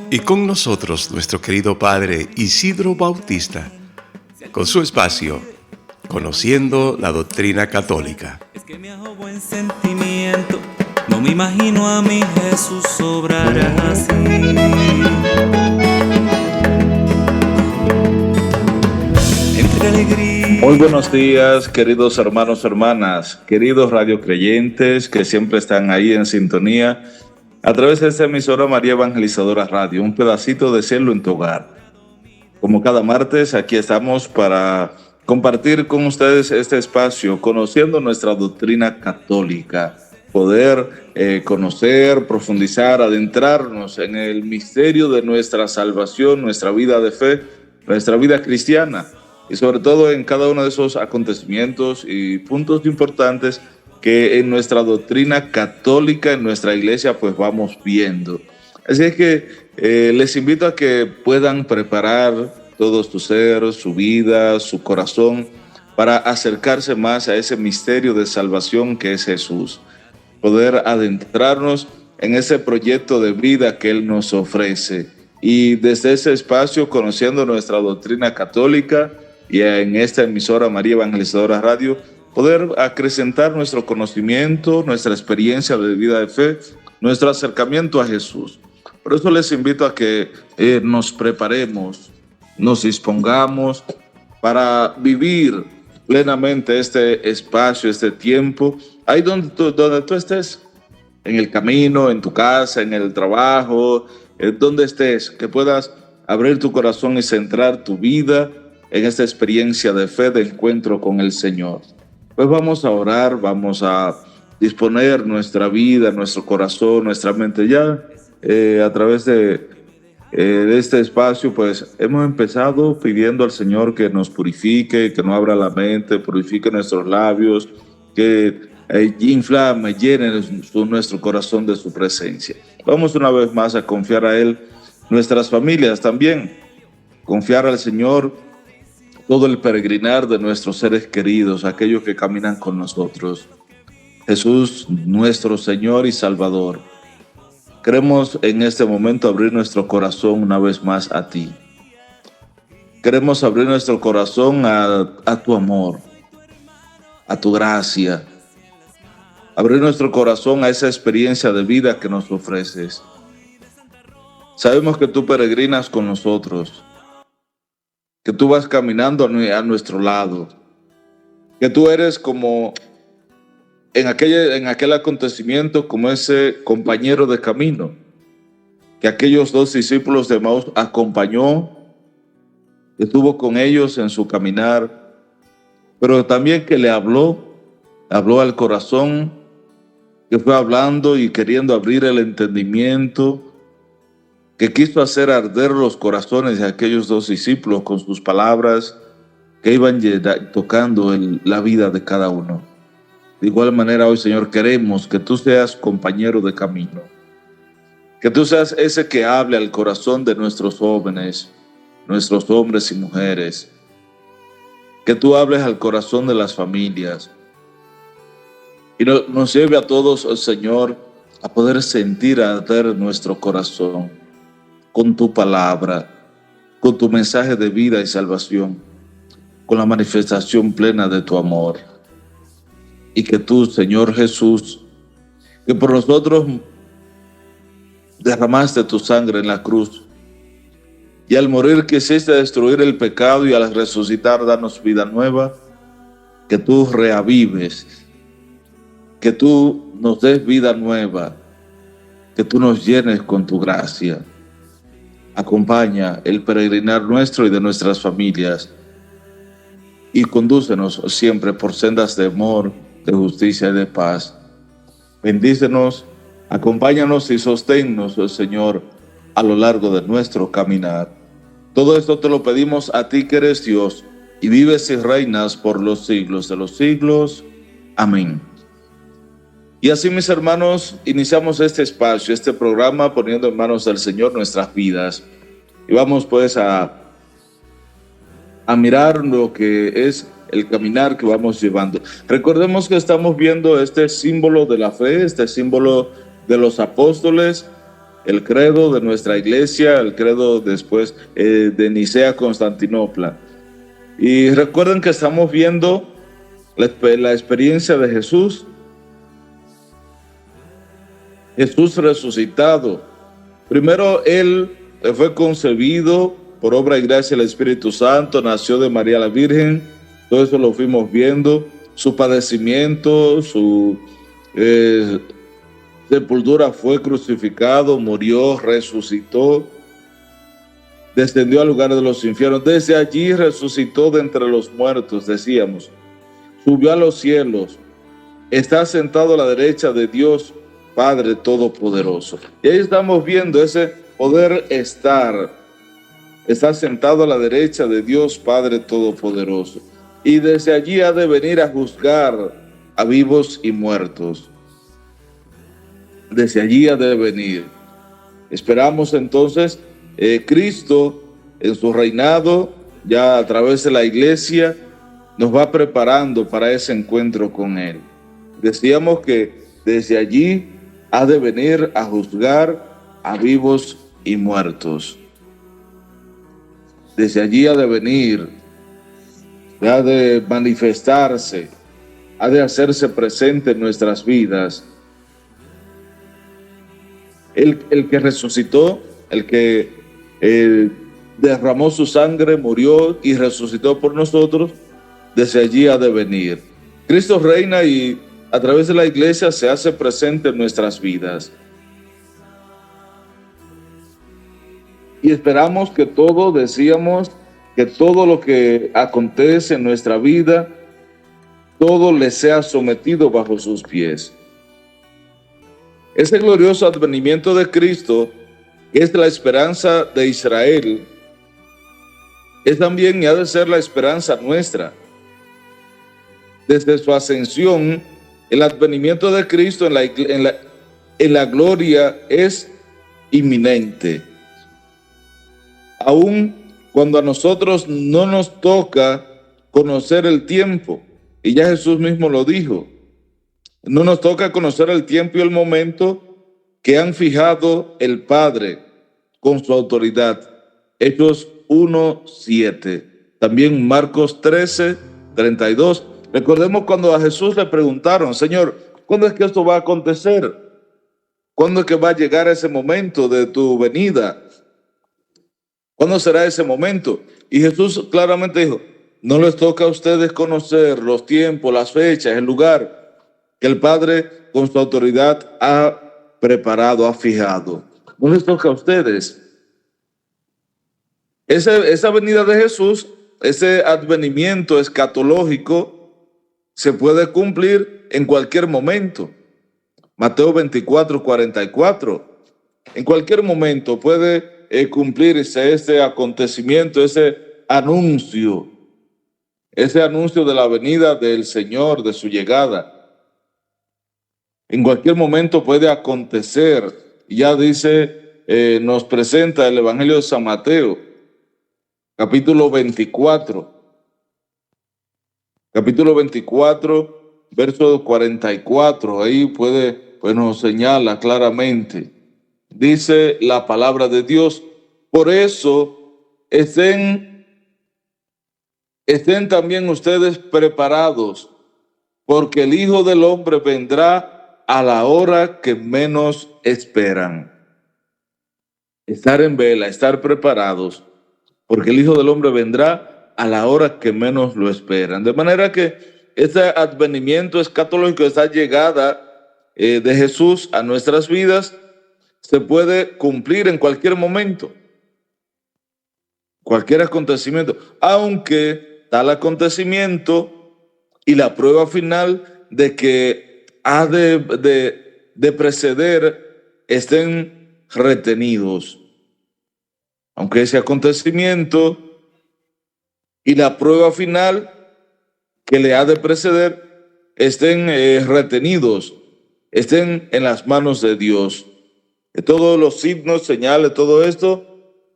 Y con nosotros nuestro querido padre Isidro Bautista, con su espacio Conociendo la Doctrina Católica. Es que me hago buen sentimiento, no me imagino a mi Jesús obrar así. Entre alegría. Muy buenos días, queridos hermanos, hermanas, queridos radiocreyentes que siempre están ahí en sintonía a través de esta emisora María Evangelizadora Radio, un pedacito de cielo en tu hogar. Como cada martes, aquí estamos para compartir con ustedes este espacio, conociendo nuestra doctrina católica, poder conocer, profundizar, adentrarnos en el misterio de nuestra salvación, nuestra vida de fe, nuestra vida cristiana, y sobre todo en cada uno de esos acontecimientos y puntos importantes que en nuestra doctrina católica, en nuestra iglesia, pues vamos viendo. Así es que les invito a que puedan preparar todo su ser, su vida, su corazón, para acercarse más a ese misterio de salvación que es Jesús. Poder adentrarnos en ese proyecto de vida que Él nos ofrece. Y desde ese espacio, conociendo nuestra doctrina católica, y en esta emisora María Evangelizadora Radio, poder acrecentar nuestro conocimiento, nuestra experiencia de vida de fe, nuestro acercamiento a Jesús. Por eso les invito a que nos preparemos, nos dispongamos para vivir plenamente este espacio, este tiempo, ahí donde tú estés, en el camino, en tu casa, en el trabajo, donde estés, que puedas abrir tu corazón y centrar tu vida en esta experiencia de fe, de encuentro con el Señor. Pues vamos a orar, vamos a disponer nuestra vida, nuestro corazón, nuestra mente ya a través de este espacio. Pues hemos empezado pidiendo al Señor que nos purifique, que nos abra la mente, purifique nuestros labios, que inflame, llene nuestro corazón de su presencia. Vamos una vez más a confiar a Él, nuestras familias también, confiar al Señor todo el peregrinar de nuestros seres queridos, aquellos que caminan con nosotros. Jesús, nuestro Señor y Salvador, queremos en este momento abrir nuestro corazón una vez más a ti. Queremos abrir nuestro corazón a tu amor, a tu gracia. Abrir nuestro corazón a esa experiencia de vida que nos ofreces. Sabemos que tú peregrinas con nosotros, que tú vas caminando a nuestro lado, que tú eres como en aquel acontecimiento, como ese compañero de camino, que aquellos 2 discípulos de Emaús acompañó, que estuvo con ellos en su caminar, pero también que le habló al corazón, que fue hablando y queriendo abrir el entendimiento, que quiso hacer arder los corazones de aquellos 2 discípulos con sus palabras que iban tocando la vida de cada uno. De igual manera hoy, Señor, queremos que tú seas compañero de camino, que tú seas ese que hable al corazón de nuestros jóvenes, nuestros hombres y mujeres, que tú hables al corazón de las familias y nos lleve a todos, Señor, a poder sentir arder nuestro corazón con tu palabra, con tu mensaje de vida y salvación, con la manifestación plena de tu amor. Y que tú, Señor Jesús, que por nosotros derramaste tu sangre en la cruz, y al morir quisiste destruir el pecado y al resucitar darnos vida nueva, que tú reavives, que tú nos des vida nueva, que tú nos llenes con tu gracia. Acompaña el peregrinar nuestro y de nuestras familias y condúcenos siempre por sendas de amor, de justicia y de paz. Bendícenos, acompáñanos y sosténnos, Señor, a lo largo de nuestro caminar. Todo esto te lo pedimos a ti que eres Dios y vives y reinas por los siglos de los siglos. Amén. Y así, mis hermanos, iniciamos este espacio, este programa, poniendo en manos del Señor nuestras vidas. Y vamos pues a mirar lo que es el caminar que vamos llevando. Recordemos que estamos viendo este símbolo de la fe, este símbolo de los apóstoles, el credo de nuestra iglesia, el credo después de Nicea, Constantinopla. Y recuerden que estamos viendo la experiencia de Jesús. Jesús resucitado. Primero, Él fue concebido por obra y gracia del Espíritu Santo, nació de María la Virgen, todo eso lo fuimos viendo, su padecimiento, su sepultura, fue crucificado, murió, resucitó, descendió al lugar de los infiernos, desde allí resucitó de entre los muertos, decíamos, subió a los cielos, está sentado a la derecha de Dios Padre Todopoderoso. Y ahí estamos viendo ese poder estar. Está sentado a la derecha de Dios Padre Todopoderoso. Y desde allí ha de venir a juzgar a vivos y muertos. Desde allí ha de venir. Esperamos entonces Cristo en su reinado, ya a través de la iglesia, nos va preparando para ese encuentro con Él. Decíamos que desde allí ha de venir a juzgar a vivos y muertos. Desde allí ha de venir, ha de manifestarse, ha de hacerse presente en nuestras vidas. El que resucitó, el que derramó su sangre, murió y resucitó por nosotros, desde allí ha de venir. Cristo reina y a través de la iglesia se hace presente en nuestras vidas. Y esperamos que todo, decíamos, que todo lo que acontece en nuestra vida, todo le sea sometido bajo sus pies. Ese glorioso advenimiento de Cristo, que es la esperanza de Israel, es también y ha de ser la esperanza nuestra. Desde su ascensión, el advenimiento de Cristo en la gloria es inminente. Aún cuando a nosotros no nos toca conocer el tiempo, y ya Jesús mismo lo dijo, no nos toca conocer el tiempo y el momento que han fijado el Padre con su autoridad. Hechos 1:7. También Marcos 13:32. Recordemos cuando a Jesús le preguntaron, Señor, ¿cuándo es que esto va a acontecer? ¿Cuándo es que va a llegar ese momento de tu venida? ¿Cuándo será ese momento? Y Jesús claramente dijo, no les toca a ustedes conocer los tiempos, las fechas, el lugar que el Padre con su autoridad ha preparado, ha fijado. No les toca a ustedes. Esa venida de Jesús, ese advenimiento escatológico, se puede cumplir en cualquier momento. Mateo 24:44. En cualquier momento puede cumplirse ese acontecimiento, ese anuncio de la venida del Señor, de su llegada. En cualquier momento puede acontecer. Ya dice, nos presenta el Evangelio de San Mateo, capítulo 24, verso 44, ahí pues nos señala claramente. Dice la palabra de Dios, por eso estén también ustedes preparados, porque el Hijo del Hombre vendrá a la hora que menos esperan. Estar en vela, estar preparados, porque el Hijo del Hombre vendrá a la hora que menos lo esperan. De manera que este advenimiento escatológico, esta llegada de Jesús a nuestras vidas, se puede cumplir en cualquier momento, cualquier acontecimiento, aunque tal acontecimiento y la prueba final de que ha de preceder estén retenidos. Aunque ese acontecimiento y la prueba final que le ha de preceder estén retenidos, estén en las manos de Dios. Todos los signos, señales, todo esto,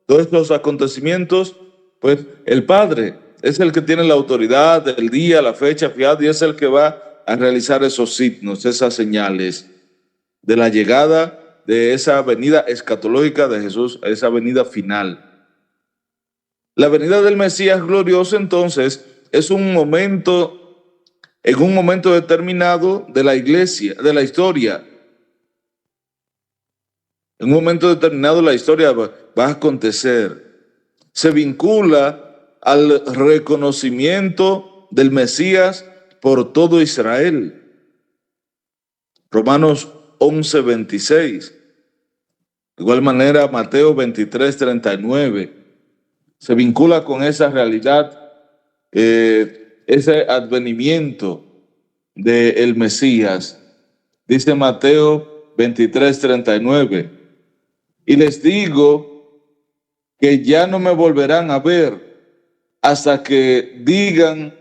todos estos acontecimientos, pues el Padre es el que tiene la autoridad, el día, la fecha fijada, y es el que va a realizar esos signos, esas señales de la llegada de esa venida escatológica de Jesús, esa venida final. La venida del Mesías glorioso, entonces, es un momento, en un momento determinado de la iglesia, de la historia. En un momento determinado la historia va a acontecer. Se vincula al reconocimiento del Mesías por todo Israel. Romanos 11:26. De igual manera, Mateo 23:39. Se vincula con esa realidad, ese advenimiento del Mesías. Dice Mateo 23:39. Y les digo que ya no me volverán a ver hasta que digan,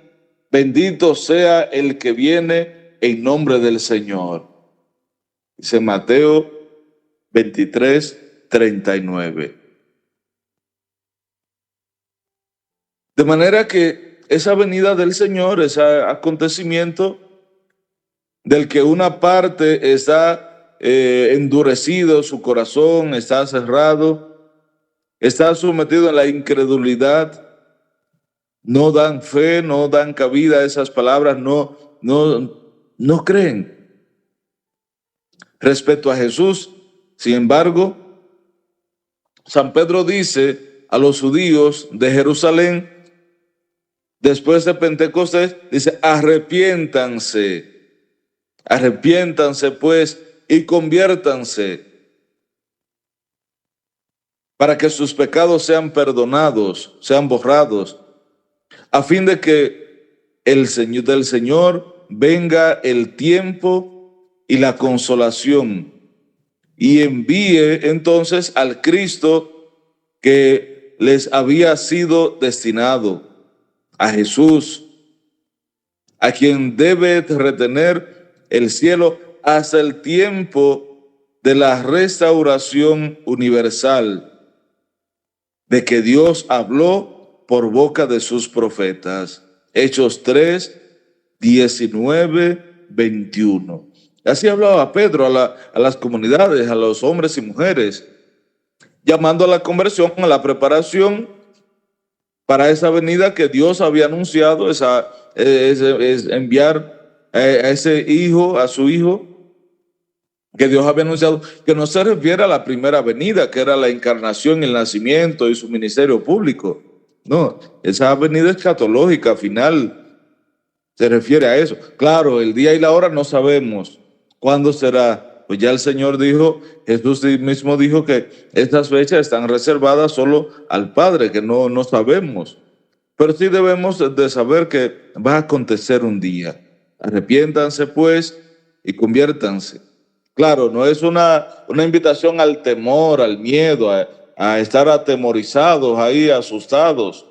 bendito sea el que viene en nombre del Señor. Dice Mateo 23:39. De manera que esa venida del Señor, ese acontecimiento del que una parte está endurecido, su corazón está cerrado, está sometido a la incredulidad, no dan fe, no dan cabida a esas palabras, no creen respecto a Jesús. Sin embargo, San Pedro dice a los judíos de Jerusalén, después de Pentecostés, dice, arrepiéntanse pues y conviértanse para que sus pecados sean perdonados, sean borrados, a fin de que del Señor venga el tiempo y la consolación, y envíe entonces al Cristo que les había sido destinado, a Jesús, a quien debe retener el cielo hasta el tiempo de la restauración universal, de que Dios habló por boca de sus profetas. Hechos 3:19-21. Así hablaba Pedro a las comunidades, a los hombres y mujeres, llamando a la conversión, a la preparación para esa venida que Dios había anunciado, es enviar a ese hijo, a su hijo, que Dios había anunciado, que no se refiere a la primera venida, que era la encarnación, el nacimiento y su ministerio público. No, esa venida escatológica final se refiere a eso. Claro, el día y la hora no sabemos cuándo será. Pues ya el Señor dijo, Jesús mismo dijo que estas fechas están reservadas solo al Padre, que no sabemos. Pero sí debemos de saber que va a acontecer un día. Arrepiéntanse pues y conviértanse. Claro, no es una invitación al temor, al miedo, a estar atemorizados ahí, asustados.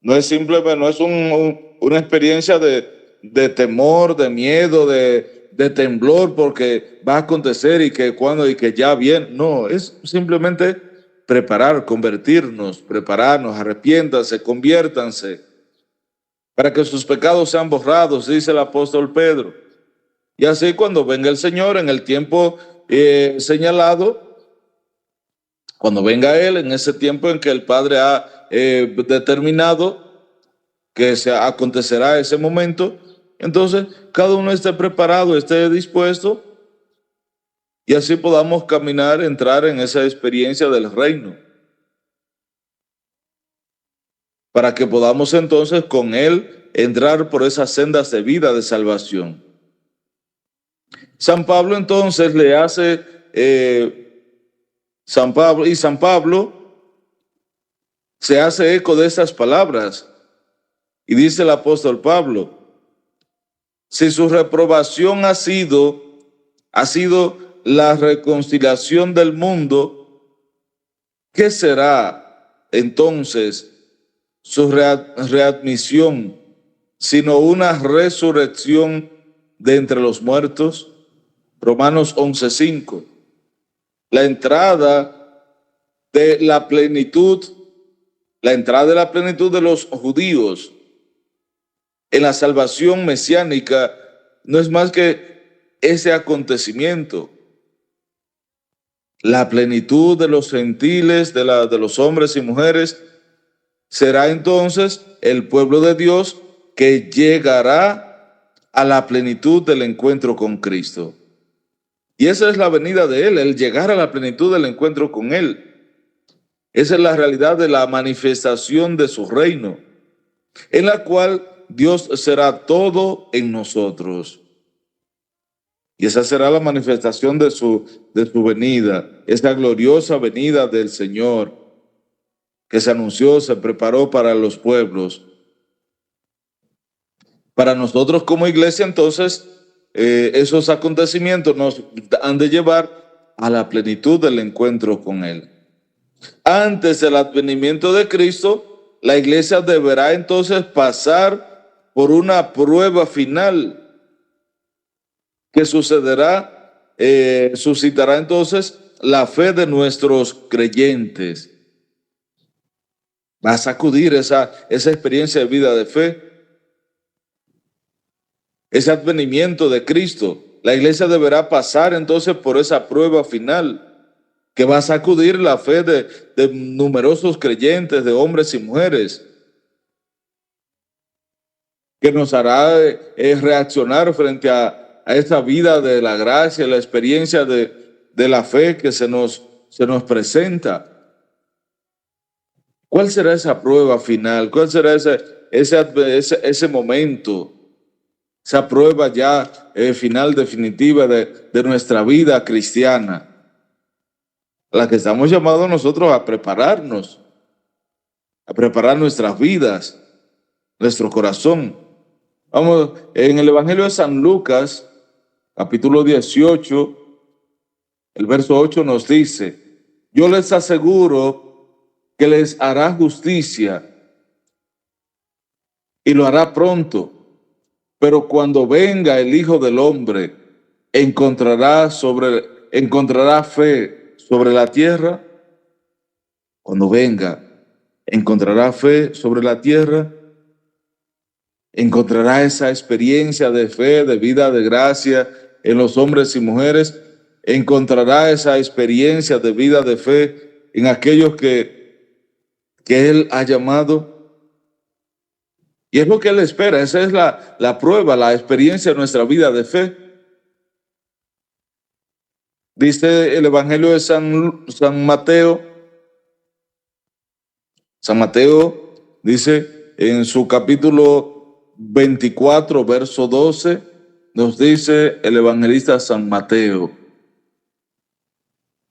No es simplemente, no es una experiencia de temor, de miedo, de temblor porque va a acontecer y que cuando y que ya viene. No, es simplemente prepararnos, arrepiéntanse, conviértanse para que sus pecados sean borrados, dice el apóstol Pedro. Y así cuando venga el Señor en el tiempo señalado, cuando venga Él en ese tiempo en que el Padre ha determinado que acontecerá ese momento, entonces cada uno esté preparado, esté dispuesto y así podamos caminar, entrar en esa experiencia del reino, para que podamos entonces con Él entrar por esas sendas de vida de salvación. San Pablo entonces le hace, San Pablo se hace eco de esas palabras y dice el apóstol Pablo, si su reprobación ha sido la reconciliación del mundo, ¿qué será entonces su readmisión, sino una resurrección de entre los muertos? Romanos 11:5. La entrada de la plenitud de los judíos en la salvación mesiánica no es más que ese acontecimiento. La plenitud de los gentiles, de los hombres y mujeres, será entonces el pueblo de Dios que llegará a la plenitud del encuentro con Cristo. Y esa es la venida de Él, el llegar a la plenitud del encuentro con Él. Esa es la realidad de la manifestación de su reino, en la cual Dios será todo en nosotros. Y esa será la manifestación de su venida, esa gloriosa venida del Señor que se anunció, se preparó para los pueblos. Para nosotros como iglesia, entonces, esos acontecimientos nos han de llevar a la plenitud del encuentro con Él. Antes del advenimiento de Cristo, la iglesia deberá entonces pasar por una prueba final que suscitará entonces la fe de nuestros creyentes. Va a sacudir esa experiencia de vida de fe, ese advenimiento de Cristo. La iglesia deberá pasar entonces por esa prueba final que va a sacudir la fe de numerosos creyentes, de hombres y mujeres, que nos hará reaccionar frente a esta vida de la gracia, la experiencia de la fe que se nos presenta. ¿Cuál será esa prueba final? ¿Cuál será ese momento? Esa prueba ya final definitiva de nuestra vida cristiana, a la que estamos llamados nosotros a prepararnos, a preparar nuestras vidas, nuestro corazón. Vamos, en el Evangelio de San Lucas, capítulo 18, el verso 8 nos dice: yo les aseguro que les hará justicia y lo hará pronto. Pero cuando venga el Hijo del Hombre, ¿encontrará fe sobre la tierra? Cuando venga, ¿encontrará fe sobre la tierra? ¿Encontrará esa experiencia de fe, de vida, de gracia en los hombres y mujeres? ¿Encontrará esa experiencia de vida, de fe en aquellos que Él ha llamado? Y es lo que Él espera. Esa es la prueba, la experiencia de nuestra vida de fe. Dice el Evangelio de San Mateo. San Mateo dice en su capítulo 24, verso 12, nos dice el evangelista San Mateo: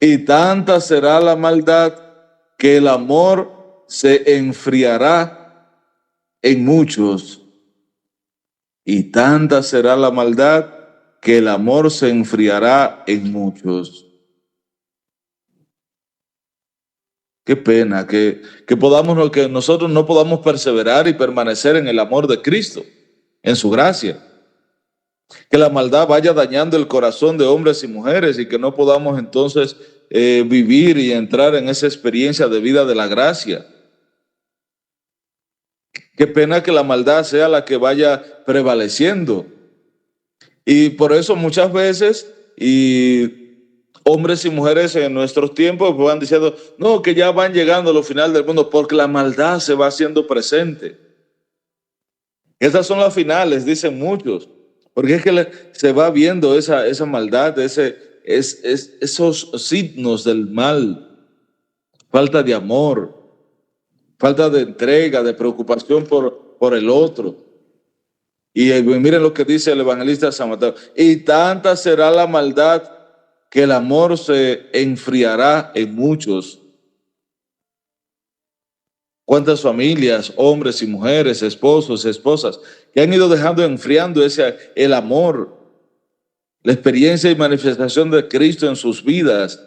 y tanta será la maldad que el amor se enfriará en muchos. Y tanta será la maldad que el amor se enfriará en muchos. Qué pena que nosotros no podamos perseverar y permanecer en el amor de Cristo, en su gracia. Que la maldad vaya dañando el corazón de hombres y mujeres y que no podamos entonces vivir y entrar en esa experiencia de vida de la gracia. Qué pena que la maldad sea la que vaya prevaleciendo. Y por eso muchas veces, hombres y mujeres en nuestros tiempos van diciendo: no, que ya van llegando a los finales del mundo, porque la maldad se va haciendo presente. Estas son las finales, dicen muchos, porque es que se va viendo esa maldad, esos signos del mal, falta de amor, falta de entrega, de preocupación por el otro. Y miren lo que dice el evangelista San Mateo: y tanta será la maldad que el amor se enfriará en muchos. ¿Cuántas familias, hombres y mujeres, esposos, esposas, que han ido dejando enfriando el amor, la experiencia y manifestación de Cristo en sus vidas?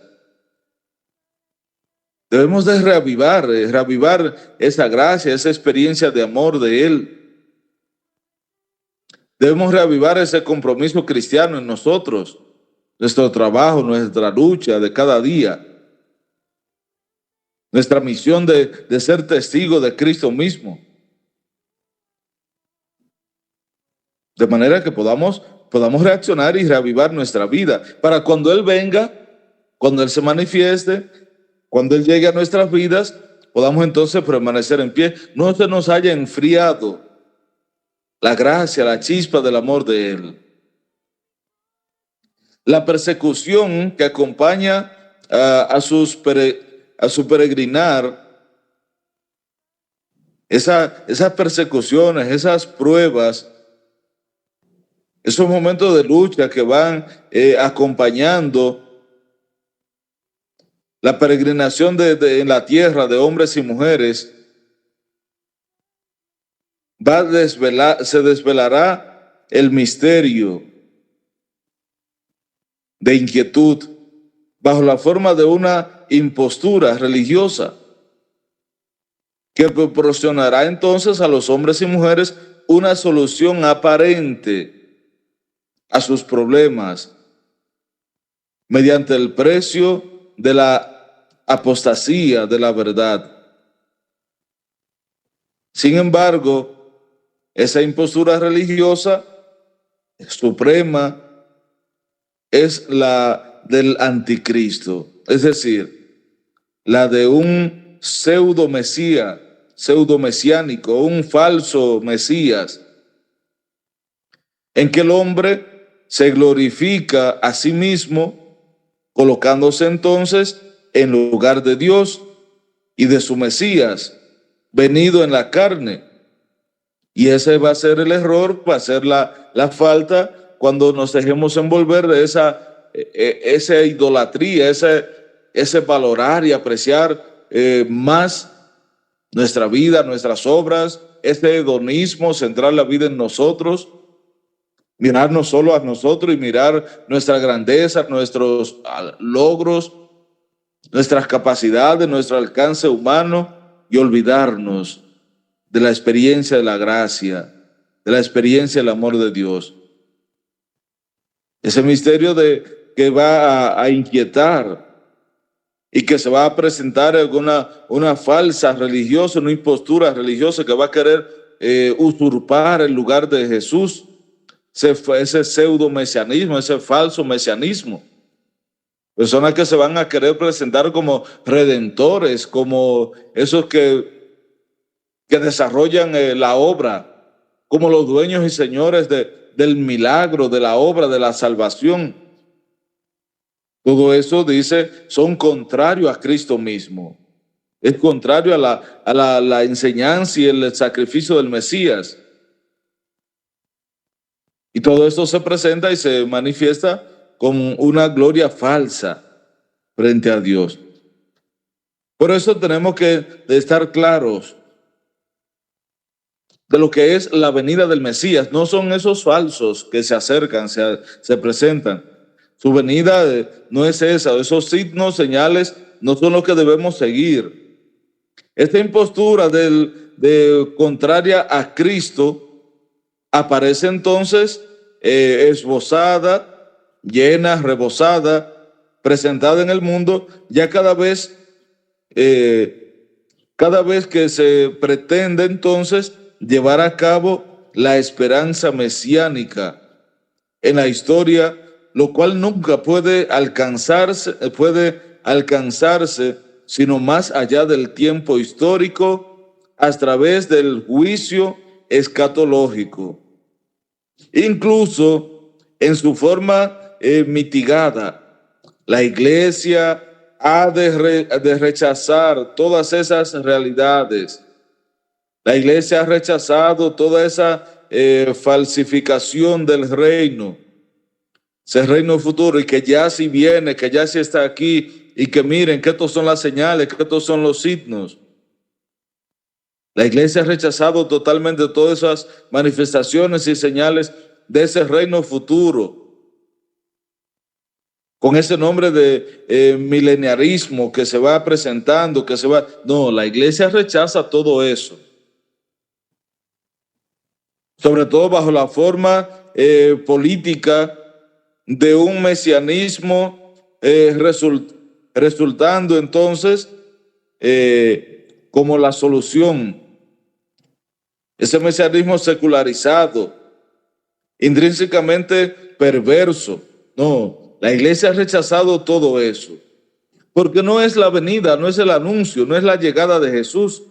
Debemos de reavivar esa gracia, esa experiencia de amor de Él. Debemos reavivar ese compromiso cristiano en nosotros, nuestro trabajo, nuestra lucha de cada día, nuestra misión de ser testigo de Cristo mismo. De manera que podamos podamos reaccionar y reavivar nuestra vida, para cuando Él venga, cuando Él se manifieste, cuando Él llegue a nuestras vidas, podamos entonces permanecer en pie. No se nos haya enfriado la gracia, la chispa del amor de Él. La persecución que acompaña a su peregrinar, esas persecuciones, esas pruebas, esos momentos de lucha que van acompañando la peregrinación en la tierra de hombres y mujeres, se desvelará el misterio de inquietud bajo la forma de una impostura religiosa que proporcionará entonces a los hombres y mujeres una solución aparente a sus problemas mediante el precio de la apostasía de la verdad. Sin embargo, esa impostura religiosa suprema es la del anticristo, es decir, la de un pseudo-mesiánico, un falso Mesías, en que el hombre se glorifica a sí mismo, colocándose entonces en lugar de Dios y de su Mesías, venido en la carne. Y ese va a ser el error, va a ser la falta cuando nos dejemos envolver de esa idolatría, ese valorar y apreciar más nuestra vida, nuestras obras, ese hedonismo, centrar la vida en nosotros, mirarnos solo a nosotros y mirar nuestra grandeza, nuestros logros, nuestras capacidades, nuestro alcance humano y olvidarnos de la experiencia de la gracia, de la experiencia del amor de Dios. Ese misterio que va a inquietar y que se va a presentar en una falsa religiosa, una impostura religiosa que va a querer usurpar el lugar de Jesús, ese pseudo-mesianismo, ese falso mesianismo. Personas que se van a querer presentar como redentores, como esos que desarrollan la obra, como los dueños y señores del milagro, de la obra, de la salvación. Todo eso, dice, son contrarios a Cristo mismo. Es contrario a la enseñanza y el sacrificio del Mesías. Y todo esto se presenta y se manifiesta con una gloria falsa frente a Dios. Por eso tenemos que estar claros de lo que es la venida del Mesías. No son esos falsos que se acercan, se presentan. Su venida no es esa. Esos signos, señales, no son los que debemos seguir. Esta impostura contraria a Cristo aparece entonces esbozada, llena, rebosada, presentada en el mundo, ya cada vez que se pretende entonces llevar a cabo la esperanza mesiánica en la historia, lo cual nunca puede alcanzarse sino más allá del tiempo histórico, a través del juicio escatológico. Incluso en su forma mitigada, la Iglesia ha de rechazar todas esas realidades. La Iglesia ha rechazado toda esa falsificación del reino, ese reino futuro, y que ya sí viene, que ya sí está aquí, y que miren que estos son las señales, que estos son los signos. La Iglesia ha rechazado totalmente todas esas manifestaciones y señales de ese reino futuro, con ese nombre de mileniarismo que se va presentando, No, la Iglesia rechaza todo eso. Sobre todo bajo la forma política de un mesianismo resultando entonces como la solución. Ese mesianismo secularizado, intrínsecamente perverso. No, la iglesia ha rechazado todo eso. Porque no es la venida, no es el anuncio, no es la llegada de Jesús,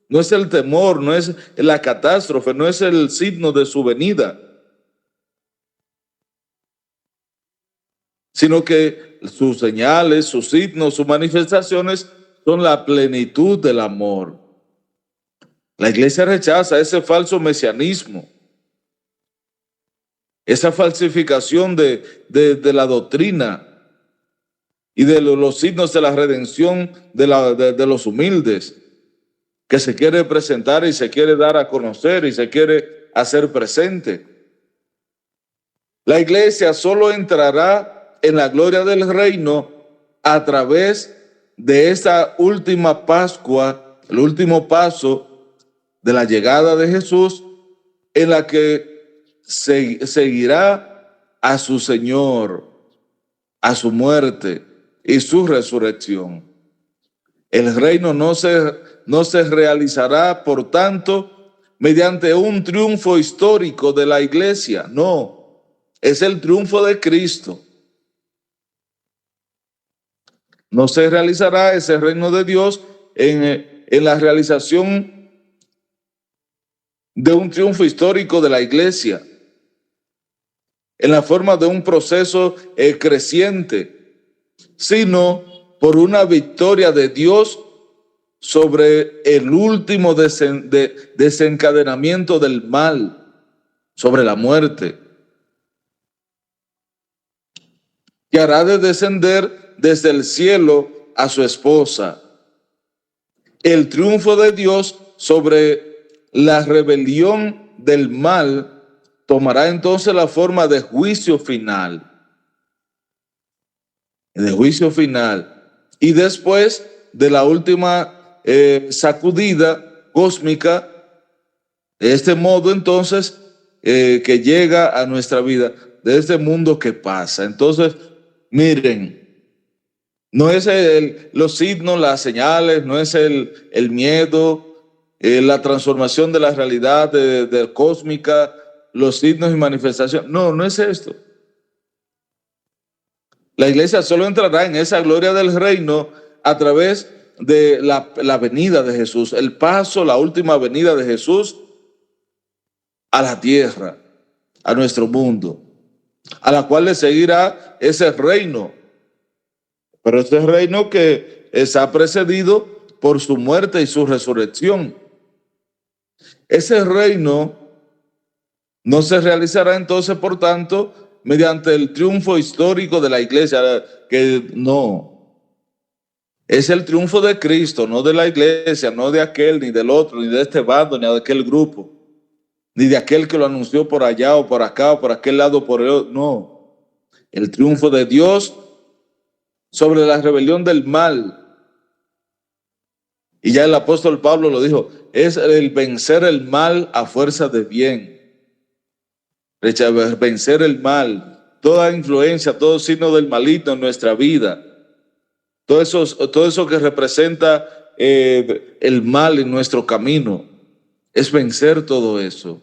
no es el temor, no es la catástrofe, no es el signo de su venida, sino que sus señales, sus signos, sus manifestaciones son la plenitud del amor. La iglesia rechaza ese falso mesianismo, esa falsificación de la doctrina y de los signos de la redención de los humildes, que se quiere presentar y se quiere dar a conocer y se quiere hacer presente. La iglesia solo entrará en la gloria del reino a través de esa última Pascua, el último paso de la llegada de Jesús, en la que seguirá a su Señor, a su muerte y su resurrección. El reino no se realizará, por tanto, mediante un triunfo histórico de la iglesia. No, es el triunfo de Cristo. No se realizará ese reino de Dios en la realización de un triunfo histórico de la iglesia, en la forma de un proceso creciente, sino por una victoria de Dios sobre el último desencadenamiento del mal, sobre la muerte, que hará de descender desde el cielo a su esposa. El triunfo de Dios sobre la rebelión del mal tomará entonces la forma de juicio final. De juicio final. Y después de la última sacudida cósmica, de este modo entonces que llega a nuestra vida, de este mundo que pasa. Entonces, miren, no es los signos, las señales, no es el miedo, la transformación de la realidad de cósmica, los signos y manifestaciones. No, no es esto. La iglesia solo entrará en esa gloria del reino a través de la venida de Jesús, el paso, la última venida de Jesús a la tierra, a nuestro mundo, a la cual le seguirá ese reino. Pero este reino que está precedido por su muerte y su resurrección. Ese reino no se realizará entonces, por tanto, mediante el triunfo histórico de la iglesia, que no. Es el triunfo de Cristo, no de la iglesia, no de aquel, ni del otro, ni de este bando, ni de aquel grupo, ni de aquel que lo anunció por allá o por acá o por aquel lado, por el otro. No. El triunfo de Dios sobre la rebelión del mal. Y ya el apóstol Pablo lo dijo, es el vencer el mal a fuerza de bien. Vencer el mal, toda influencia, todo signo del maligno en nuestra vida, todo eso que representa el mal en nuestro camino, es vencer todo eso,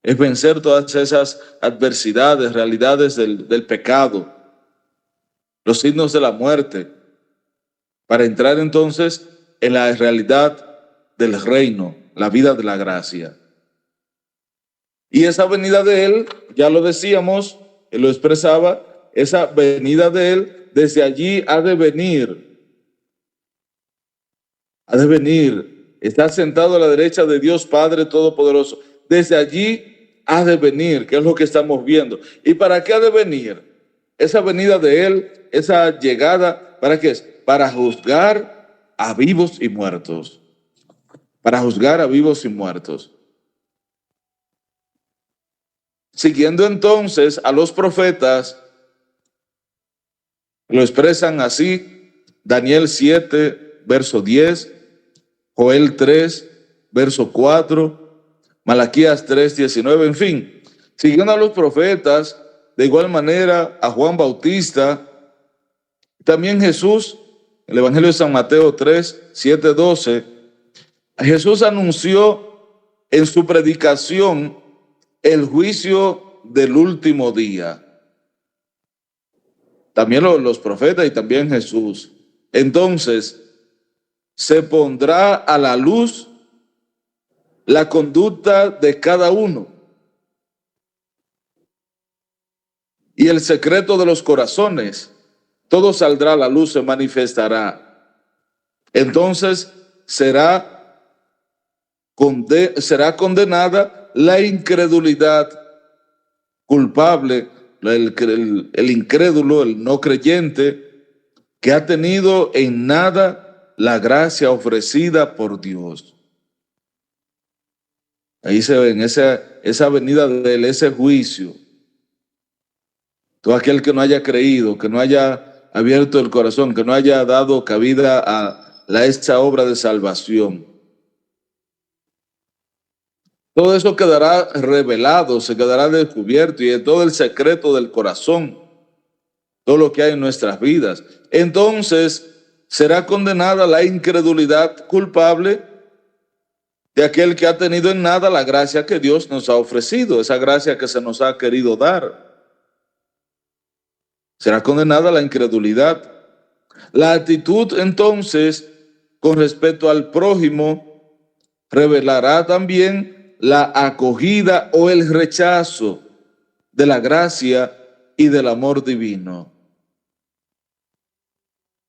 es vencer todas esas adversidades, realidades del pecado, los signos de la muerte, para entrar entonces en la realidad del reino, la vida de la gracia. Y esa venida de Él, ya lo decíamos, Él lo expresaba, esa venida de Él, desde allí ha de venir, está sentado a la derecha de Dios Padre Todopoderoso, desde allí ha de venir, que es lo que estamos viendo. ¿Y para qué ha de venir? Esa venida de Él, esa llegada, ¿para qué es? Para juzgar a vivos y muertos, para juzgar a vivos y muertos. Siguiendo entonces a los profetas, lo expresan así: Daniel 7, verso 10, Joel 3, verso 4, Malaquías 3, 19, en fin. Siguiendo a los profetas, de igual manera a Juan Bautista, también Jesús, el Evangelio de San Mateo 3, 7, 12, Jesús anunció en su predicación el juicio del último día. también los profetas y también Jesús. Entonces, se pondrá a la luz la conducta de cada uno y el secreto de los corazones. Todo saldrá a la luz, se manifestará. Entonces será condenada la incredulidad, culpable, el incrédulo, el no creyente, que ha tenido en nada la gracia ofrecida por Dios. Ahí se ve en esa venida de él, ese juicio. Todo aquel que no haya creído, que no haya abierto el corazón, que no haya dado cabida a esta obra de salvación. Todo eso quedará revelado, se quedará descubierto, y de todo el secreto del corazón, todo lo que hay en nuestras vidas. Entonces será condenada la incredulidad culpable de aquel que ha tenido en nada la gracia que Dios nos ha ofrecido, esa gracia que se nos ha querido dar. Será condenada la incredulidad. La actitud entonces con respecto al prójimo revelará también la acogida o el rechazo de la gracia y del amor divino.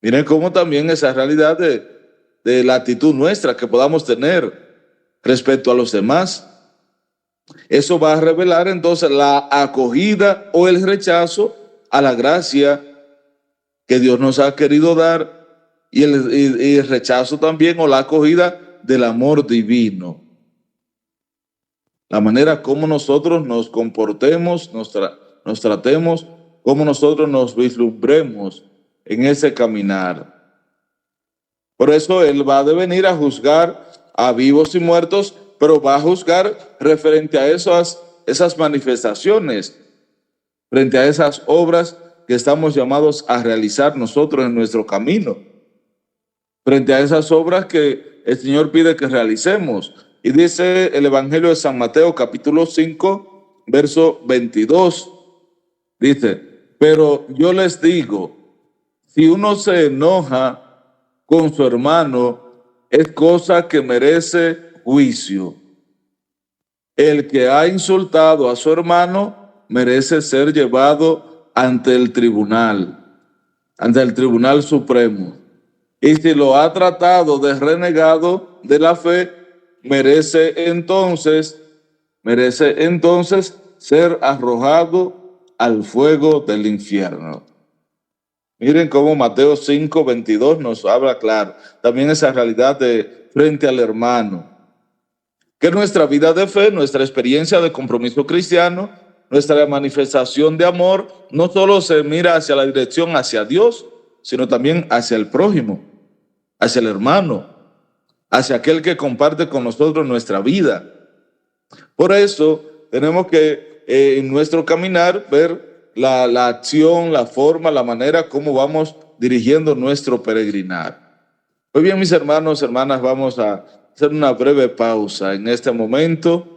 Miren cómo también esa realidad de la actitud nuestra que podamos tener respecto a los demás. Eso va a revelar entonces la acogida o el rechazo a la gracia que Dios nos ha querido dar y el rechazo también o la acogida del amor divino. La manera como nosotros nos comportemos, nos tratemos, cómo nosotros nos vislumbremos en ese caminar. Por eso Él va a venir a juzgar a vivos y muertos, pero va a juzgar referente a esas manifestaciones, frente a esas obras que estamos llamados a realizar nosotros en nuestro camino, frente a esas obras que el Señor pide que realicemos. Y dice el Evangelio de San Mateo, capítulo 5, verso 22, dice: pero yo les digo, si uno se enoja con su hermano, es cosa que merece juicio. El que ha insultado a su hermano merece ser llevado ante el Tribunal Supremo. Y si lo ha tratado de renegado de la fe, merece entonces ser arrojado al fuego del infierno. Miren cómo Mateo 5, 22 nos habla claro. También esa realidad de frente al hermano. Que nuestra vida de fe, nuestra experiencia de compromiso cristiano, nuestra manifestación de amor, no solo se mira hacia la dirección hacia Dios, sino también hacia el prójimo, hacia el hermano, hacia aquel que comparte con nosotros nuestra vida. Por eso tenemos que en nuestro caminar ver la acción, la forma, la manera como vamos dirigiendo nuestro peregrinar. Muy bien, mis hermanos, hermanas, vamos a hacer una breve pausa en este momento.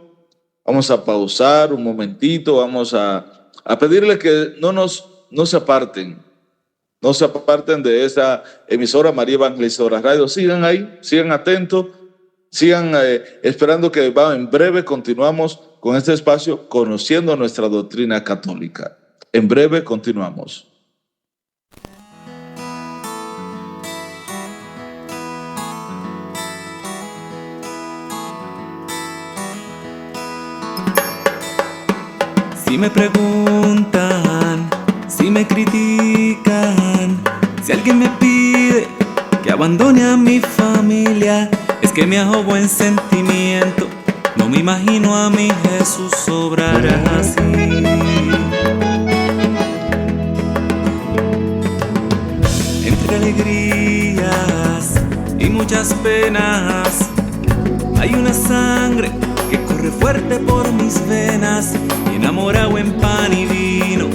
Vamos a pausar un momentito, vamos a pedirle que no se aparten de esa emisora María Evangelizadora Radio. Sigan ahí, sigan atentos, sigan esperando que en breve continuamos con este espacio conociendo nuestra doctrina católica. En breve continuamos. Si me preguntan, si me critican, si alguien me pide que abandone a mi familia, es que me ahogo en sentimiento. No me imagino a mi Jesús obrar así. Entre alegrías y muchas penas hay una sangre que corre fuerte por mis venas, y enamorado en pan y vino,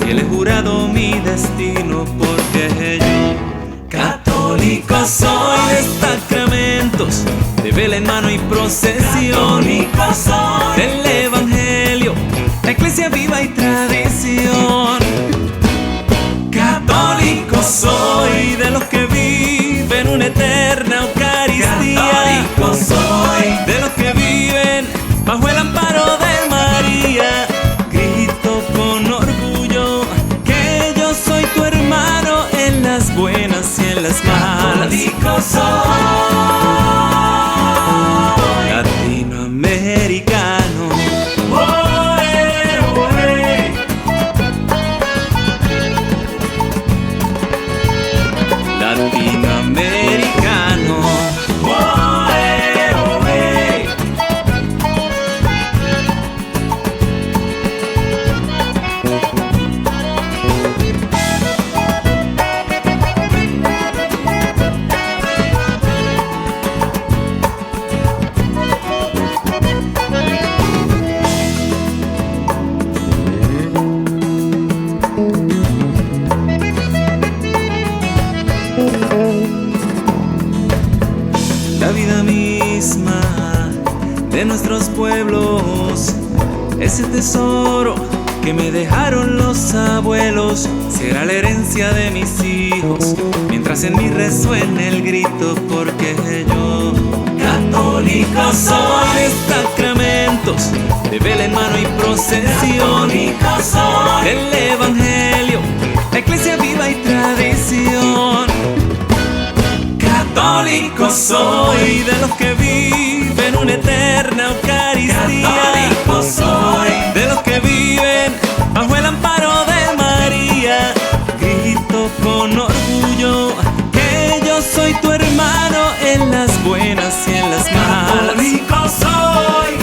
y he jurado mi destino, porque yo católico soy, de sacramentos, de vela en mano y procesión, católico soy, del evangelio, la iglesia viva y tradición. Católico las malas. Católico soy. Latinoamericano. Latinoamericano. La vida misma de nuestros pueblos, ese tesoro que me dejaron los abuelos, será la herencia de mis hijos, mientras en mí resuene el grito, porque yo Católico soy. de sacramentos, de vela en mano y procesión, Católico soy. del evangelio, la iglesia viva y tradición. Católico soy, de los que viven una eterna Eucaristía. Católico soy. De los que viven bajo el amparo de María. Grito con orgullo que yo soy tu hermano en las buenas y en las malas. Católico soy.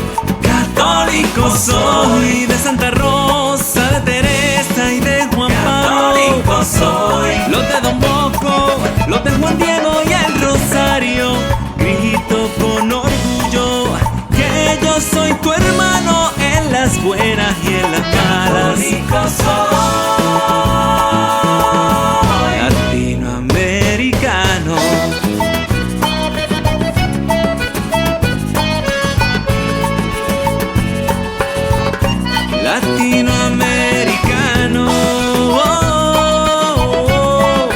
Católico soy, de Santa Rosa, de Teresa y de Juan Pablo. Católico soy. Los de Don Bosco, los de Juan Diego y el Rosario. Grito con orgullo que yo soy tu hermano en las buenas y en las malas. Católico soy. Latinoamericano. Latinoamericano. Oh, oh, oh.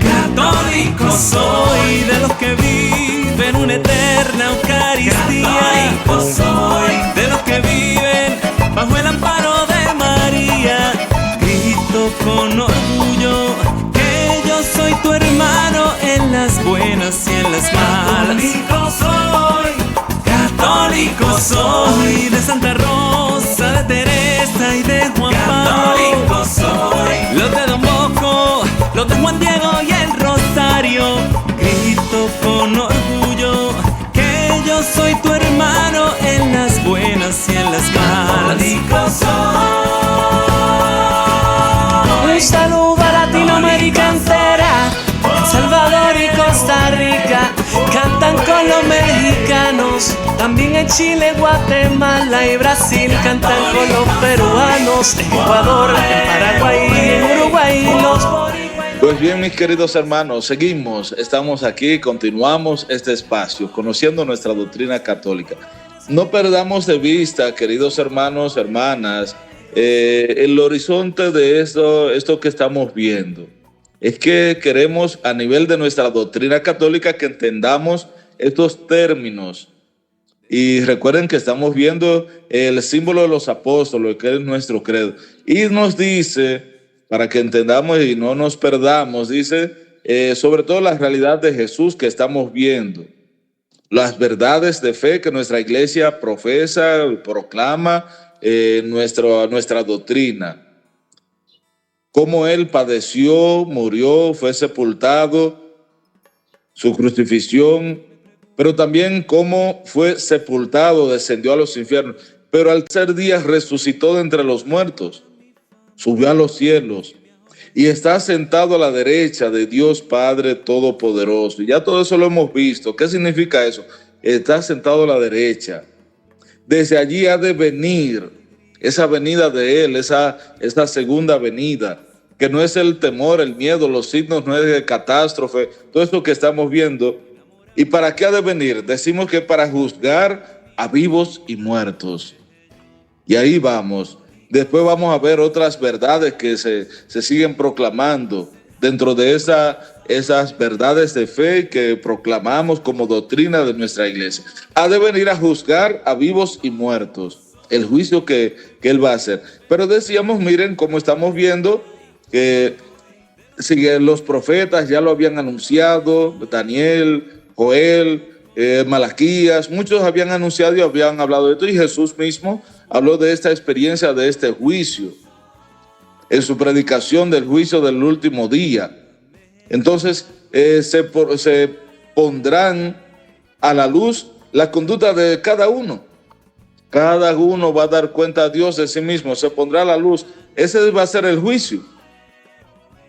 Católico soy, de los que viven una eterna Eucaristía. Católico soy. De los que viven bajo el amparo de María. Grito con orgullo que yo soy tu hermano en las buenas y en las malas. Católico soy. Católico soy, de Santa Rosa, de Teresa y de Juan Pablo. Católico soy. Los de Don Bosco, los de Juan Diego y el Rosario. Grito con orgullo que yo soy tu hermano en las buenas y en las malas. Católico soy. Un saludo a Latinoamérica entera, El Salvador y Costa Rica, cantan con los mexicanos, también en Chile, Guatemala y Brasil, cantan con los peruanos, en Ecuador, en Paraguay y en Uruguay, los boricuas. Pues bien, mis queridos hermanos, estamos aquí, continuamos este espacio, conociendo nuestra doctrina católica. No perdamos de vista, queridos hermanos, hermanas, el horizonte de esto que estamos viendo. Es que queremos, a nivel de nuestra doctrina católica, que entendamos estos términos. Y recuerden que estamos viendo el símbolo de los apóstoles, que es nuestro credo. Y nos dice, para que entendamos y no nos perdamos, dice, sobre todo la realidad de Jesús que estamos viendo. Las verdades de fe que nuestra iglesia profesa, proclama, nuestra doctrina. Cómo Él padeció, murió, fue sepultado, su crucifixión, pero también cómo fue sepultado, descendió a los infiernos, pero al tercer día resucitó de entre los muertos, subió a los cielos y está sentado a la derecha de Dios Padre Todopoderoso. Y ya todo eso lo hemos visto. ¿Qué significa eso? Está sentado a la derecha. Desde allí ha de venir esa venida de Él, esa segunda venida, que no es el temor, el miedo, los signos no es de catástrofe, todo esto que estamos viendo. ¿Y para qué ha de venir? Decimos que para juzgar a vivos y muertos. Y ahí vamos. Después vamos a ver otras verdades que se siguen proclamando dentro de esas verdades de fe que proclamamos como doctrina de nuestra iglesia. Ha de venir a juzgar a vivos y muertos, el juicio que Él va a hacer. Pero decíamos, miren, como estamos viendo, que si los profetas ya lo habían anunciado, Daniel, Joel, Malaquías, muchos habían anunciado y habían hablado de esto, y Jesús mismo habló de esta experiencia, de este juicio, en su predicación del juicio del último día. Entonces se pondrán a la luz la conducta de cada uno. Cada uno va a dar cuenta a Dios de sí mismo, se pondrá a la luz. Ese va a ser el juicio.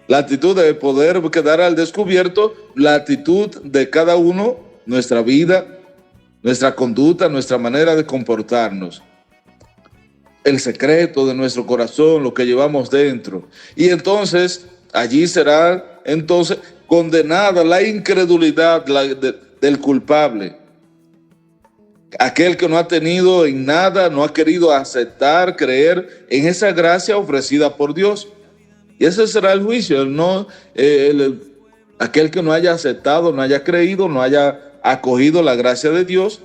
La actitud de poder quedar al descubierto, la actitud de cada uno, nuestra vida, nuestra conducta, nuestra manera de comportarnos. El secreto de nuestro corazón, lo que llevamos dentro. Y entonces, allí será condenada la incredulidad del culpable. Aquel que no ha tenido en nada, no ha querido aceptar, creer en esa gracia ofrecida por Dios. Y ese será el juicio, aquel que no haya aceptado, no haya creído, no haya acogido la gracia de Dios,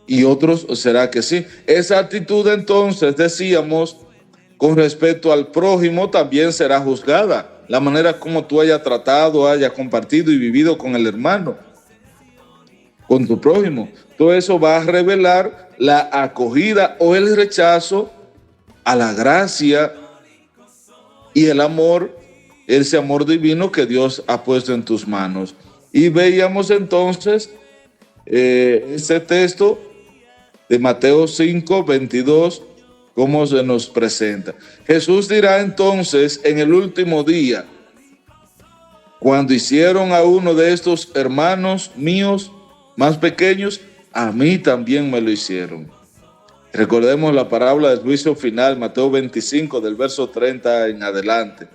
y otros será que sí. Esa actitud entonces, decíamos, con respecto al prójimo también será juzgada. La manera como tú hayas tratado, hayas compartido y vivido con el hermano, con tu prójimo. Todo eso va a revelar la acogida o el rechazo a la gracia y el amor, ese amor divino que Dios ha puesto en tus manos. Y veíamos entonces ese texto de Mateo 5, 22, cómo se nos presenta. Jesús dirá entonces en el último día, cuando hicieron a uno de estos hermanos míos más pequeños, a mí también me lo hicieron. Recordemos la parábola del juicio final, Mateo 25, del verso 30 en adelante.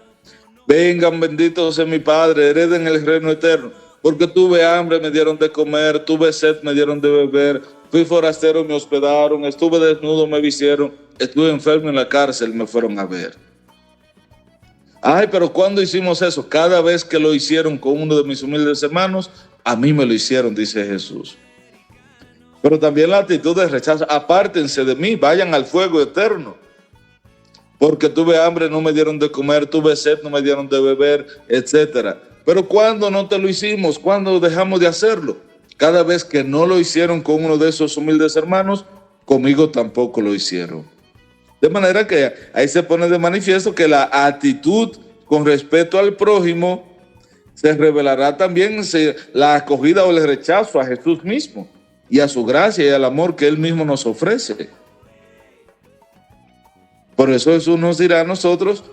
Vengan, benditos de mi Padre, hereden el reino eterno, porque tuve hambre, me dieron de comer, tuve sed, me dieron de beber, fui forastero, me hospedaron, estuve desnudo, me vistieron, estuve enfermo en la cárcel, me fueron a ver. Ay, pero ¿cuándo hicimos eso? Cada vez que lo hicieron con uno de mis humildes hermanos, a mí me lo hicieron, dice Jesús. Pero también la actitud de rechazo, apártense de mí, vayan al fuego eterno. Porque tuve hambre, no me dieron de comer, tuve sed, no me dieron de beber, etc. Pero ¿cuándo no te lo hicimos? ¿Cuándo dejamos de hacerlo? Cada vez que no lo hicieron con uno de esos humildes hermanos, conmigo tampoco lo hicieron. De manera que ahí se pone de manifiesto que la actitud con respecto al prójimo se revelará también la acogida o el rechazo a Jesús mismo y a su gracia y al amor que Él mismo nos ofrece. Por eso Jesús nos dirá a nosotros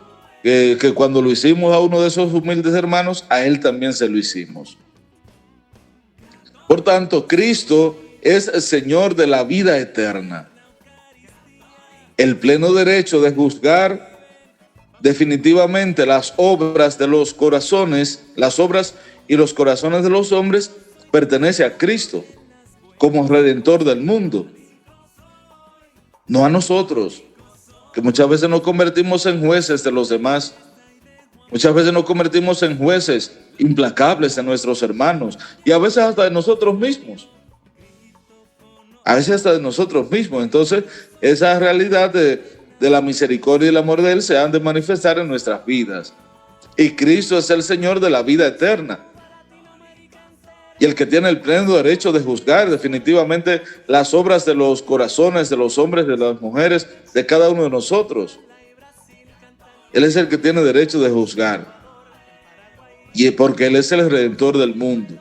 que cuando lo hicimos a uno de esos humildes hermanos, a Él también se lo hicimos. Por tanto, Cristo es el Señor de la vida eterna. El pleno derecho de juzgar definitivamente las obras de los corazones, las obras y los corazones de los hombres, pertenece a Cristo como Redentor del mundo, no a nosotros, que muchas veces nos convertimos en jueces de los demás. Muchas veces nos convertimos en jueces implacables de nuestros hermanos y a veces hasta de nosotros mismos. A veces hasta de nosotros mismos. Entonces, esa realidad de la misericordia y el amor de Él se han de manifestar en nuestras vidas. Y Cristo es el Señor de la vida eterna. Y el que tiene el pleno derecho de juzgar definitivamente las obras de los corazones de los hombres, de las mujeres, de cada uno de nosotros. Él es el que tiene derecho de juzgar. Y porque Él es el Redentor del mundo.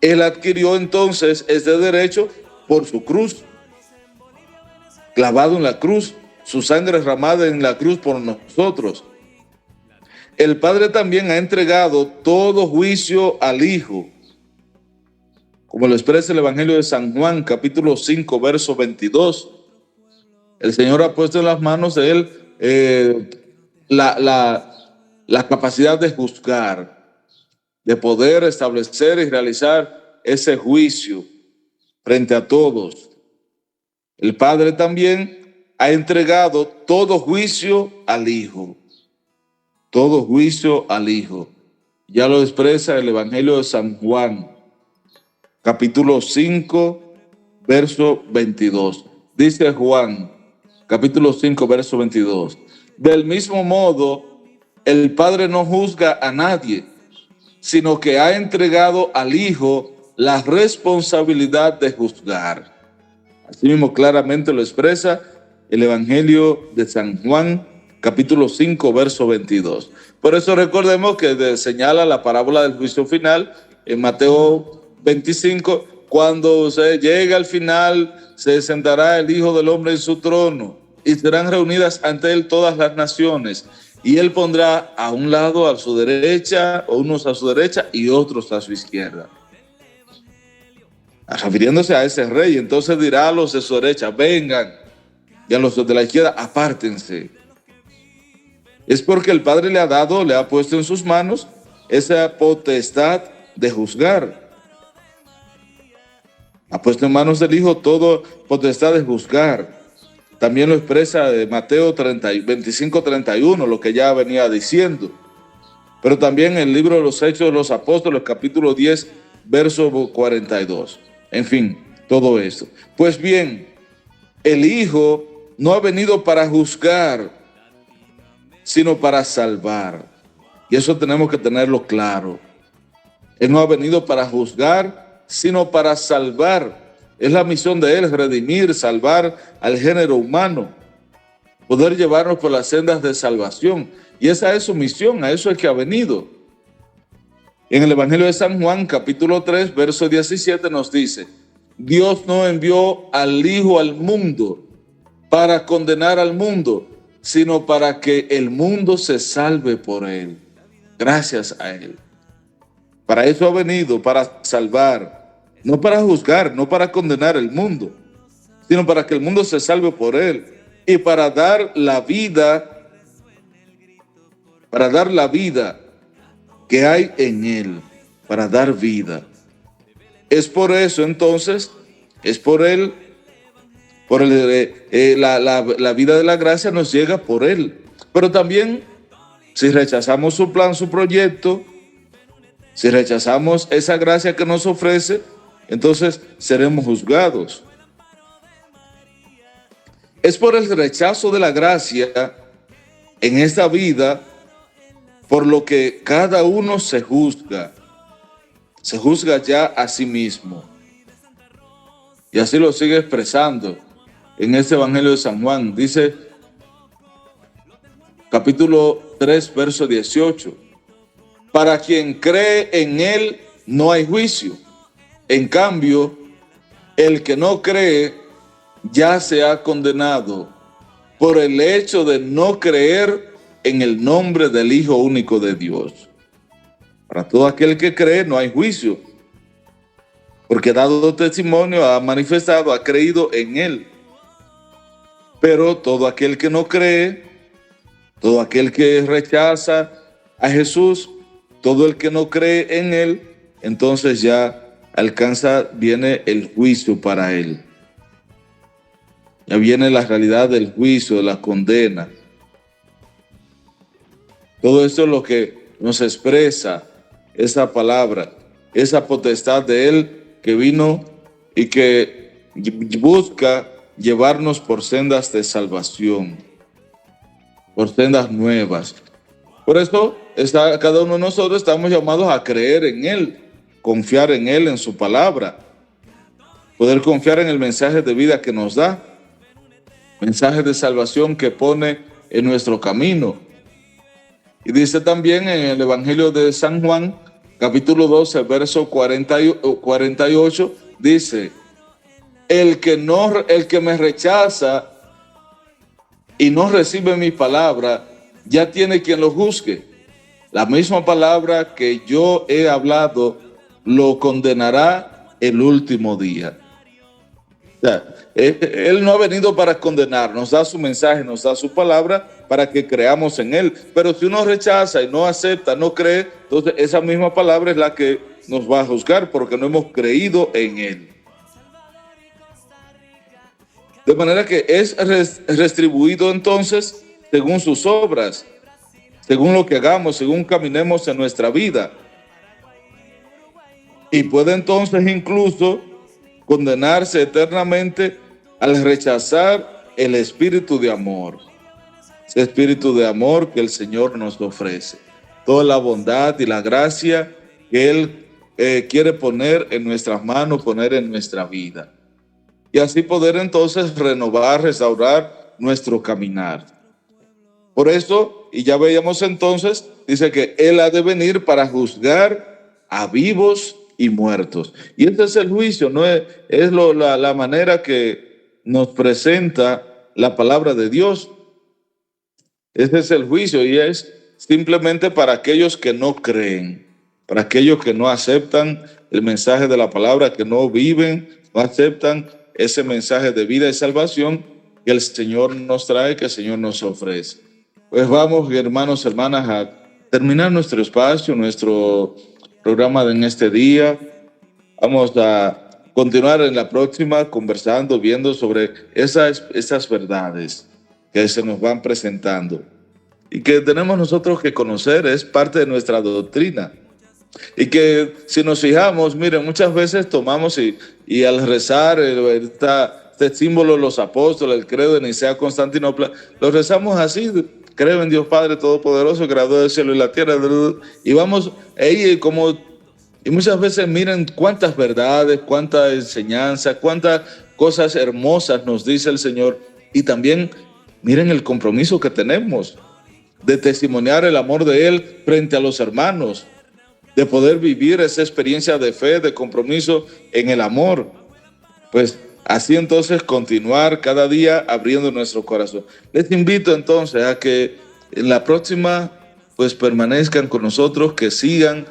Él adquirió entonces este derecho por su cruz. Clavado en la cruz, su sangre derramada en la cruz por nosotros. El Padre también ha entregado todo juicio al Hijo, como lo expresa el Evangelio de San Juan, capítulo 5, verso 22. El Señor ha puesto en las manos de él la capacidad de juzgar, de poder establecer y realizar ese juicio frente a todos. El Padre también ha entregado todo juicio al Hijo. Todo juicio al Hijo. Ya lo expresa el Evangelio de San Juan, capítulo 5, verso 22. Dice Juan, capítulo 5, verso 22. Del mismo modo, el Padre no juzga a nadie, sino que ha entregado al Hijo la responsabilidad de juzgar. Así mismo claramente lo expresa el Evangelio de San Juan, capítulo 5, verso 22. Por eso recordemos que señala la parábola del juicio final en Mateo 25, cuando se llega al final, se sentará el Hijo del Hombre en su trono y serán reunidas ante él todas las naciones. Y él pondrá a un lado a su derecha, o unos a su derecha y otros a su izquierda. Refiriéndose a ese rey, entonces dirá a los de su derecha, vengan, y a los de la izquierda, apártense. Es porque el Padre le ha puesto en sus manos esa potestad de juzgar. Ha puesto en manos del Hijo toda potestad de juzgar. También lo expresa de Mateo 25:31, lo que ya venía diciendo. Pero también el libro de los Hechos de los Apóstoles, capítulo 10, verso 42. En fin, todo esto. Pues bien, el Hijo no ha venido para juzgar, sino para salvar. Y eso tenemos que tenerlo claro. Él no ha venido para juzgar, sino para salvar. Es la misión de él, redimir, salvar al género humano, poder llevarnos por las sendas de salvación. Y esa es su misión, a eso es que ha venido. En el Evangelio de San Juan, capítulo 3, verso 17 nos dice, Dios no envió al Hijo al mundo para condenar al mundo, sino para que el mundo se salve por él, gracias a él. Para eso ha venido, para salvar. No para juzgar, no para condenar el mundo, sino para que el mundo se salve por él y para dar la vida que hay en él, para dar vida. Es por eso entonces, es por él, la vida de la gracia nos llega por él. Pero también, si rechazamos su plan, su proyecto, si rechazamos esa gracia que nos ofrece, entonces seremos juzgados. Es por el rechazo de la gracia en esta vida por lo que cada uno se juzga ya a sí mismo. Y así lo sigue expresando en este Evangelio de San Juan. Dice, capítulo 3, verso 18, para quien cree en él no hay juicio. En cambio, el que no cree ya se ha condenado por el hecho de no creer en el nombre del Hijo único de Dios. Para todo aquel que cree no hay juicio, porque dado testimonio, ha manifestado, ha creído en él. Pero todo aquel que no cree, todo aquel que rechaza a Jesús, todo el que no cree en él, entonces ya viene el juicio para él. Ya viene la realidad del juicio, de la condena. Todo esto es lo que nos expresa esa palabra, esa potestad de él que vino y que busca llevarnos por sendas de salvación, por sendas nuevas. Por eso cada uno de nosotros estamos llamados a creer en él, confiar en él, en su palabra, poder confiar en el mensaje de vida que nos da, mensaje de salvación que pone en nuestro camino. Y dice también en el Evangelio de San Juan, capítulo 12, verso 48, dice, el que me rechaza y no recibe mi palabra, ya tiene quien lo juzgue. La misma palabra que yo he hablado lo condenará el último día. O sea, Él no ha venido para condenar, nos da su mensaje, nos da su palabra para que creamos en Él. Pero si uno rechaza y no acepta, no cree, entonces esa misma palabra es la que nos va a juzgar porque no hemos creído en Él. De manera que es retribuido entonces según sus obras, según lo que hagamos, según caminemos en nuestra vida. Y puede entonces incluso condenarse eternamente al rechazar el espíritu de amor. Ese espíritu de amor que el Señor nos ofrece. Toda la bondad y la gracia que Él quiere poner en nuestras manos, poner en nuestra vida. Y así poder entonces renovar, restaurar nuestro caminar. Por eso, y ya veíamos entonces, dice que Él ha de venir para juzgar a vivos y muertos. Y este es el juicio, no es la manera que nos presenta la palabra de Dios. Este es el juicio y es simplemente para aquellos que no creen, para aquellos que no aceptan el mensaje de la palabra, que no viven, no aceptan ese mensaje de vida y salvación que el Señor nos trae, que el Señor nos ofrece. Pues vamos, hermanos, hermanas, a terminar nuestro espacio, nuestro programa de en este día. Vamos a continuar en la próxima conversando, viendo sobre esas verdades que se nos van presentando y que tenemos nosotros que conocer, es parte de nuestra doctrina. Y que si nos fijamos, miren, muchas veces tomamos y al rezar este símbolo de los apóstoles, el credo de Nicea Constantinopla, lo rezamos así: creo en Dios Padre Todopoderoso, creador del cielo y la tierra, y vamos ahí y muchas veces miren cuántas verdades, cuánta enseñanza, cuántas cosas hermosas nos dice el Señor, y también miren el compromiso que tenemos de testimoniar el amor de Él frente a los hermanos, de poder vivir esa experiencia de fe, de compromiso en el amor. Pues así entonces continuar cada día abriendo nuestro corazón. Les invito entonces a que en la próxima pues permanezcan con nosotros, que sigan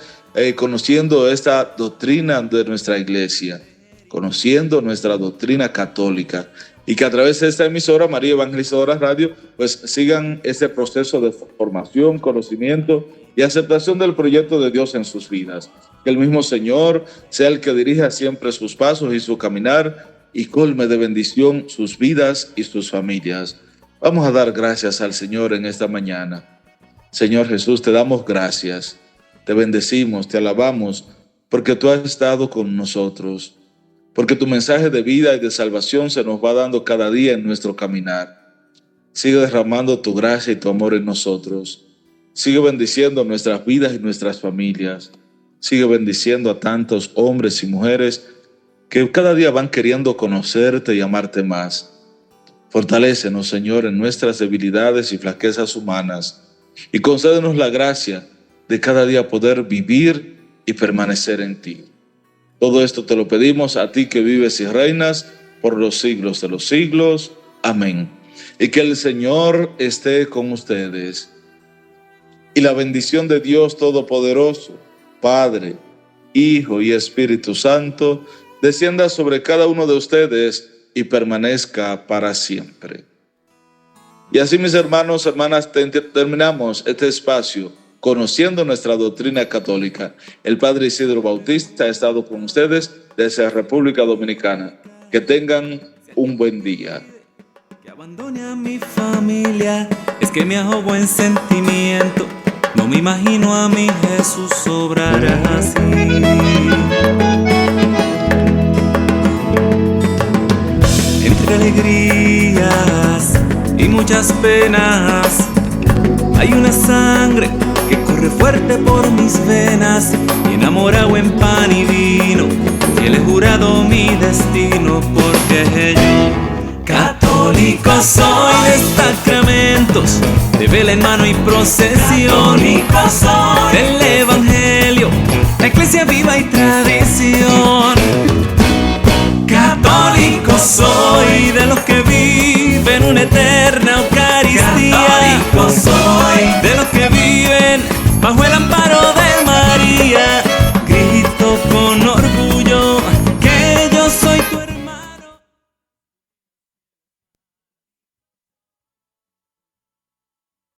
conociendo esta doctrina de nuestra iglesia, conociendo nuestra doctrina católica, y que a través de esta emisora María Evangelizadora Radio pues sigan ese proceso de formación, conocimiento y aceptación del proyecto de Dios en sus vidas. Que el mismo Señor sea el que dirija siempre sus pasos y su caminar y colme de bendición sus vidas y sus familias. Vamos a dar gracias al Señor en esta mañana. Señor Jesús, te damos gracias, te bendecimos, te alabamos, porque tú has estado con nosotros, porque tu mensaje de vida y de salvación se nos va dando cada día en nuestro caminar. Sigue derramando tu gracia y tu amor en nosotros. Sigue bendiciendo nuestras vidas y nuestras familias. Sigue bendiciendo a tantos hombres y mujeres que cada día van queriendo conocerte y amarte más. Fortalécenos, Señor, en nuestras debilidades y flaquezas humanas, y concédenos la gracia de cada día poder vivir y permanecer en ti. Todo esto te lo pedimos a ti que vives y reinas por los siglos de los siglos. Amén. Y que el Señor esté con ustedes. Y la bendición de Dios Todopoderoso, Padre, Hijo y Espíritu Santo, descienda sobre cada uno de ustedes y permanezca para siempre. Y así, mis hermanos, hermanas, terminamos este espacio conociendo nuestra doctrina católica. El Padre Isidro Bautista ha estado con ustedes desde República Dominicana. Que tengan un buen día. Que abandone a mi familia, es que me hago buen sentimiento. No me imagino a mi Jesús obrar así. Entre alegrías y muchas penas hay una sangre que corre fuerte por mis venas, y enamorado en pan y vino, y he jurado mi destino, porque yo católico soy de sacramentos, de vela en mano y procesión, católico soy del evangelio, la iglesia viva y tradición. Católico soy de los que viven una eterna Eucaristía, católico soy de